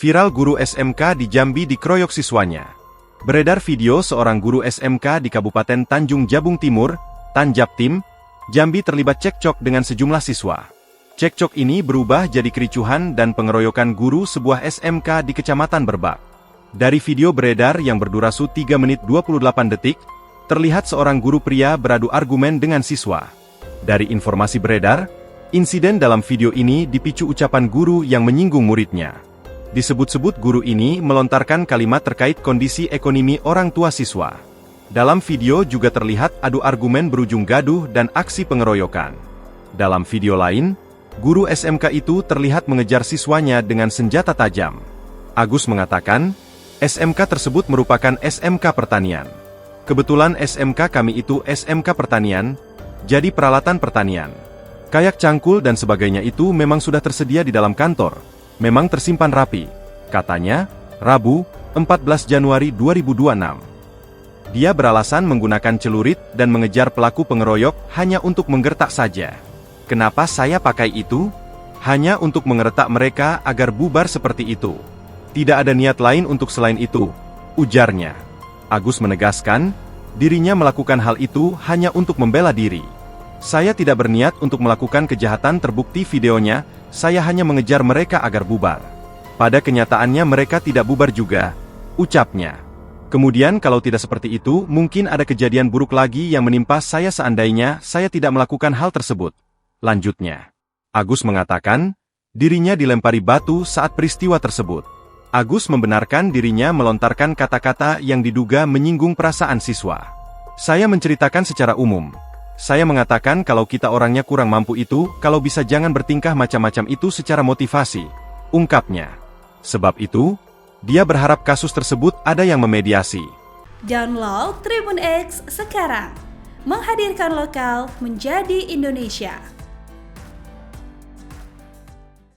Viral guru SMK di Jambi dikeroyok siswanya. Beredar video seorang guru SMK di Kabupaten Tanjung Jabung Timur, Tanjabtim, Jambi terlibat cekcok dengan sejumlah siswa. Cekcok ini berubah jadi kericuhan dan pengeroyokan guru sebuah SMK di Kecamatan Berbak. Dari video beredar yang berdurasi 3 menit 28 detik, terlihat seorang guru pria beradu argumen dengan siswa. Dari informasi beredar, insiden dalam video ini dipicu ucapan guru yang menyinggung muridnya. Disebut-sebut guru ini melontarkan kalimat terkait kondisi ekonomi orang tua siswa. Dalam video juga terlihat adu argumen berujung gaduh dan aksi pengeroyokan. Dalam video lain, guru SMK itu terlihat mengejar siswanya dengan senjata tajam. Agus mengatakan, SMK tersebut merupakan SMK Pertanian. Kebetulan SMK kami itu SMK Pertanian, jadi peralatan pertanian. Kayak cangkul dan sebagainya itu memang sudah tersedia di dalam kantor. Memang tersimpan rapi, katanya, Rabu, 14 Januari 2026. Dia beralasan menggunakan celurit dan mengejar pelaku pengeroyok hanya untuk menggertak saja. Kenapa saya pakai itu? Hanya untuk mengertak mereka agar bubar seperti itu. Tidak ada niat lain untuk selain itu, ujarnya. Agus menegaskan, dirinya melakukan hal itu hanya untuk membela diri. Saya tidak berniat untuk melakukan kejahatan, terbukti videonya, saya hanya mengejar mereka agar bubar. Pada kenyataannya mereka tidak bubar juga, ucapnya. Kemudian kalau tidak seperti itu, mungkin ada kejadian buruk lagi yang menimpa saya seandainya saya tidak melakukan hal tersebut, lanjutnya. Agus mengatakan, dirinya dilempari batu saat peristiwa tersebut. Agus membenarkan dirinya melontarkan kata-kata yang diduga menyinggung perasaan siswa. Saya menceritakan secara umum. Saya mengatakan kalau kita orangnya kurang mampu itu, kalau bisa jangan bertingkah macam-macam itu secara motivasi, ungkapnya. Sebab itu, dia berharap kasus tersebut ada yang memediasi. Download Tribun X sekarang, menghadirkan lokal menjadi Indonesia.